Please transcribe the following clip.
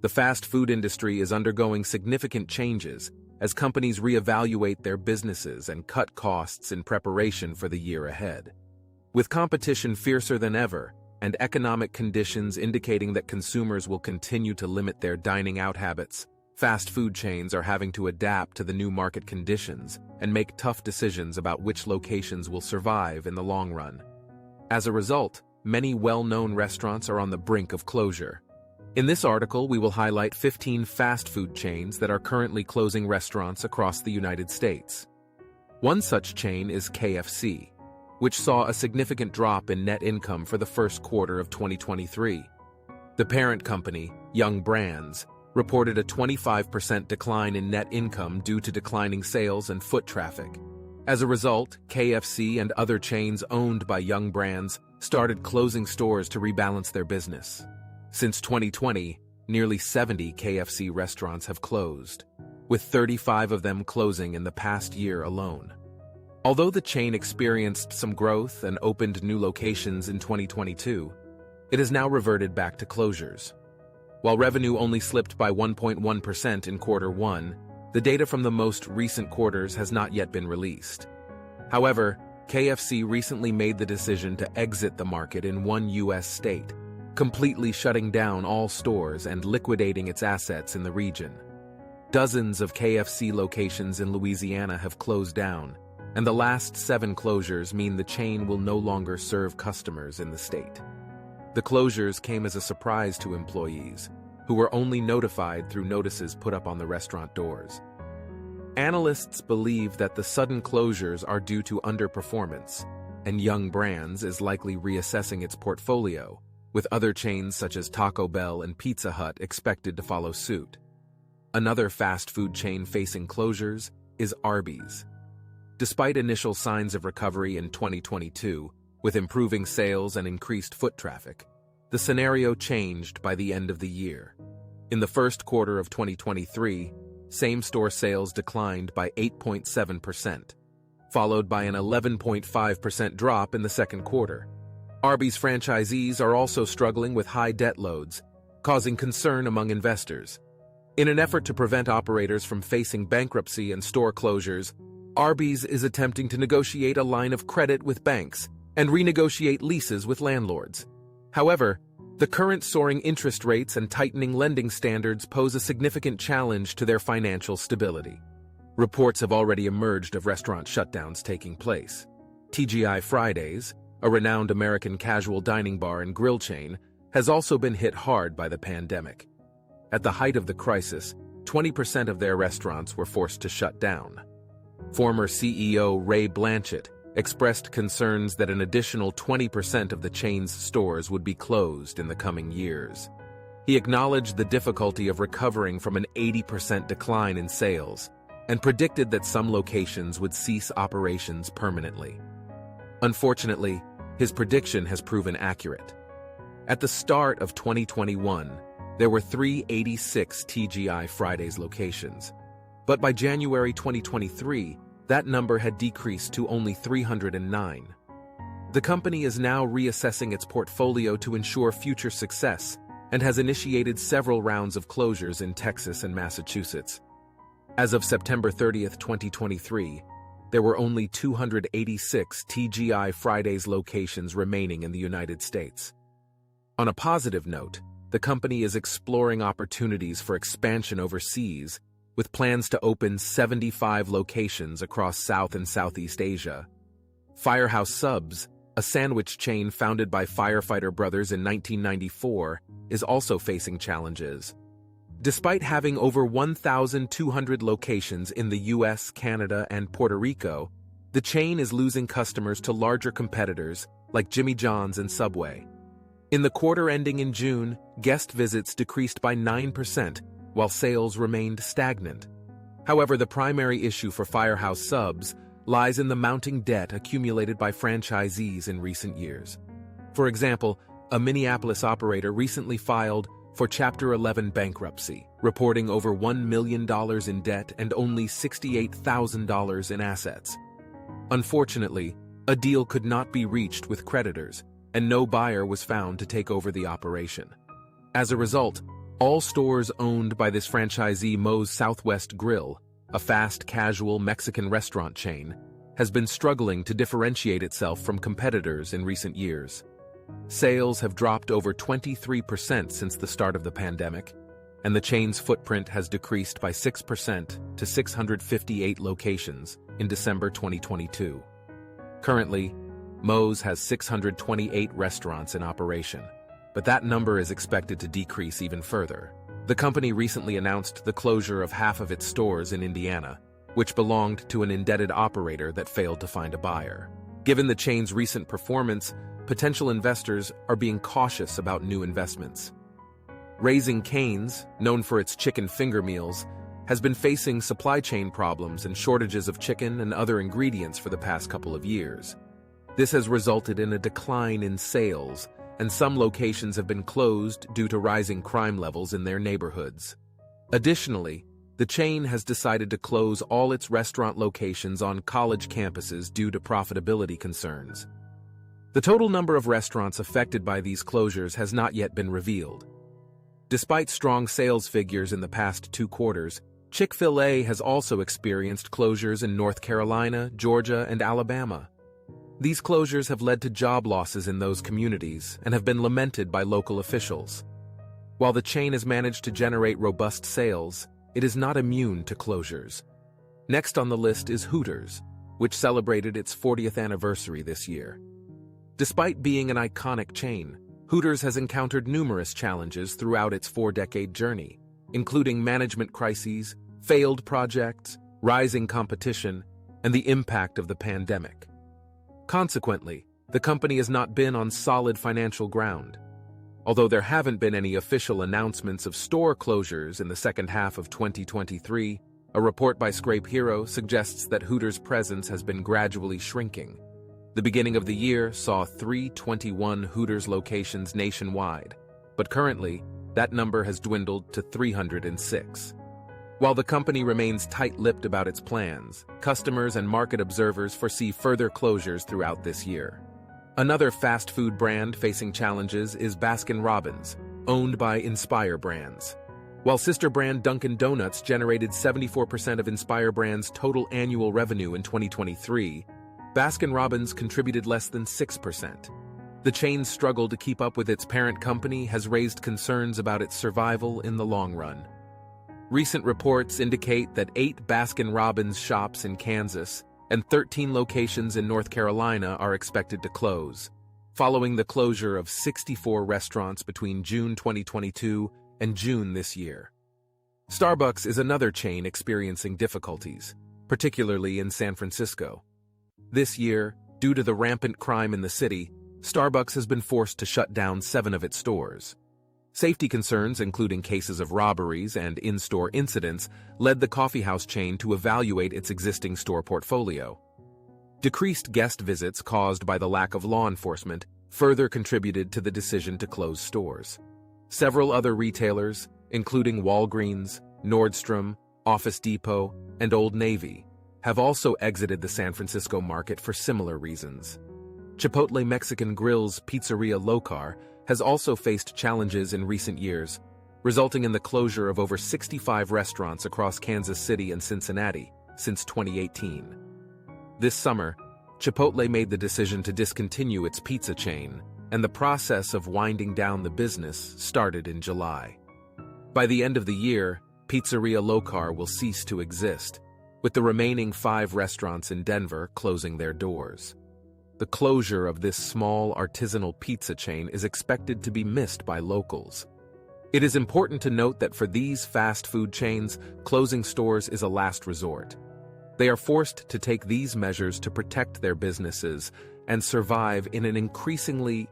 The fast food industry is undergoing significant changes as companies reevaluate their businesses and cut costs in preparation for the year ahead. With competition fiercer than ever and economic conditions indicating that consumers will continue to limit their dining out habits, fast food chains are having to adapt to the new market conditions and make tough decisions about which locations will survive in the long run. As a result, many well-known restaurants are on the brink of closure. In this article, we will highlight 15 fast food chains that are currently closing restaurants across the United States. One such chain is KFC, which saw a significant drop in net income for the first quarter of 2023. The parent company, Yum! Brands, reported a 25% decline in net income due to declining sales and foot traffic. As a result, KFC and other chains owned by Yum! Brands started closing stores to rebalance their business. Since 2020, nearly 70 KFC restaurants have closed, with 35 of them closing in the past year alone. Although the chain experienced some growth and opened new locations in 2022, it has now reverted back to closures. While revenue only slipped by 1.1% in quarter one, the data from the most recent quarters has not yet been released. However, KFC recently made the decision to exit the market in one U.S. state, completely shutting down all stores and liquidating its assets in the region. Dozens of KFC locations in Louisiana have closed down, and the last 7 closures mean the chain will no longer serve customers in the state. The closures came as a surprise to employees, who were only notified through notices put up on the restaurant doors. Analysts believe that the sudden closures are due to underperformance, and Yum! Brands is likely reassessing its portfolio, with other chains such as Taco Bell and Pizza Hut expected to follow suit. Another fast food chain facing closures is Arby's. Despite initial signs of recovery in 2022, with improving sales and increased foot traffic, the scenario changed by the end of the year. In the first quarter of 2023, same-store sales declined by 8.7%, followed by an 11.5% drop in the second quarter. Arby's franchisees are also struggling with high debt loads, causing concern among investors. In an effort to prevent operators from facing bankruptcy and store closures, Arby's is attempting to negotiate a line of credit with banks and renegotiate leases with landlords. However, the current soaring interest rates and tightening lending standards pose a significant challenge to their financial stability. Reports have already emerged of restaurant shutdowns taking place. TGI Fridays, a renowned American casual dining bar and grill chain, has also been hit hard by the pandemic. At the height of the crisis, 20% of their restaurants were forced to shut down. Former CEO Ray Blanchett expressed concerns that an additional 20% of the chain's stores would be closed in the coming years. He acknowledged the difficulty of recovering from an 80% decline in sales and predicted that some locations would cease operations permanently. Unfortunately, his prediction has proven accurate. At the start of 2021, there were 386 TGI Fridays locations, but by January 2023, that number had decreased to only 309. The company is now reassessing its portfolio to ensure future success and has initiated several rounds of closures in Texas and Massachusetts. As of September 30, 2023, there were only 286 TGI Fridays locations remaining in the United States. On a positive note, the company is exploring opportunities for expansion overseas, with plans to open 75 locations across South and Southeast Asia. Firehouse Subs, a sandwich chain founded by firefighter brothers in 1994, is also facing challenges. Despite having over 1,200 locations in the US, Canada, and Puerto Rico, the chain is losing customers to larger competitors like Jimmy John's and Subway. In the quarter ending in June, guest visits decreased by 9%, while sales remained stagnant. However, the primary issue for Firehouse Subs lies in the mounting debt accumulated by franchisees in recent years. For example, a Minneapolis operator recently filed for Chapter 11 bankruptcy, reporting over $1 million in debt and only $68,000 in assets. Unfortunately, a deal could not be reached with creditors, and no buyer was found to take over the operation. As a result, All stores owned by this franchisee Moe's Southwest Grill, a fast casual Mexican restaurant chain, has been struggling to differentiate itself from competitors in recent years. Sales have dropped over 23% since the start of the pandemic, and the chain's footprint has decreased by 6% to 658 locations in December 2022. Currently, Moe's has 628 restaurants in operation, but that number is expected to decrease even further. The company recently announced the closure of half of its stores in Indiana, which belonged to an indebted operator that failed to find a buyer. Given the chain's recent performance, potential investors are being cautious about new investments. Raising Cane's, known for its chicken finger meals, has been facing supply chain problems and shortages of chicken and other ingredients for the past couple of years. This has resulted in a decline in sales, and some locations have been closed due to rising crime levels in their neighborhoods. Additionally, the chain has decided to close all its restaurant locations on college campuses due to profitability concerns. The total number of restaurants affected by these closures has not yet been revealed. Despite strong sales figures in the past 2 quarters, Chick-fil-A has also experienced closures in North Carolina, Georgia, and Alabama. These closures have led to job losses in those communities and have been lamented by local officials. While the chain has managed to generate robust sales, it is not immune to closures. Next on the list is Hooters, which celebrated its 40th anniversary this year. Despite being an iconic chain, Hooters has encountered numerous challenges throughout its 4-decade journey, including management crises, failed projects, rising competition, and the impact of the pandemic. Consequently, the company has not been on solid financial ground. Although there haven't been any official announcements of store closures in the second half of 2023, a report by Scrape Hero suggests that Hooters' presence has been gradually shrinking. The beginning of the year saw 321 Hooters locations nationwide, but currently, that number has dwindled to 306. While the company remains tight-lipped about its plans, customers and market observers foresee further closures throughout this year. Another fast food brand facing challenges is Baskin-Robbins, owned by Inspire Brands. While sister brand Dunkin' Donuts generated 74% of Inspire Brands' total annual revenue in 2023, Baskin-Robbins contributed less than 6%. The chain's struggle to keep up with its parent company has raised concerns about its survival in the long run. Recent reports indicate that 8 Baskin-Robbins shops in Kansas and 13 locations in North Carolina are expected to close, following the closure of 64 restaurants between June 2022 and June this year. Starbucks is another chain experiencing difficulties, particularly in San Francisco. This year, due to the rampant crime in the city, Starbucks has been forced to shut down 7 of its stores. Safety concerns, including cases of robberies and in-store incidents, led the coffeehouse chain to evaluate its existing store portfolio. Decreased guest visits caused by the lack of law enforcement further contributed to the decision to close stores. Several other retailers, including Walgreens, Nordstrom, Office Depot, and Old Navy, have also exited the San Francisco market for similar reasons. Chipotle Mexican Grill's Pizzeria Locar has also faced challenges in recent years, resulting in the closure of over 65 restaurants across Kansas City and Cincinnati since 2018. This summer, Chipotle made the decision to discontinue its pizza chain, and the process of winding down the business started in July. By the end of the year, Pizzeria Locar will cease to exist, with the remaining 5 restaurants in Denver closing their doors. The closure of this small artisanal pizza chain is expected to be missed by locals. It is important to note that for these fast food chains, closing stores is a last resort. They are forced to take these measures to protect their businesses and survive in an increasingly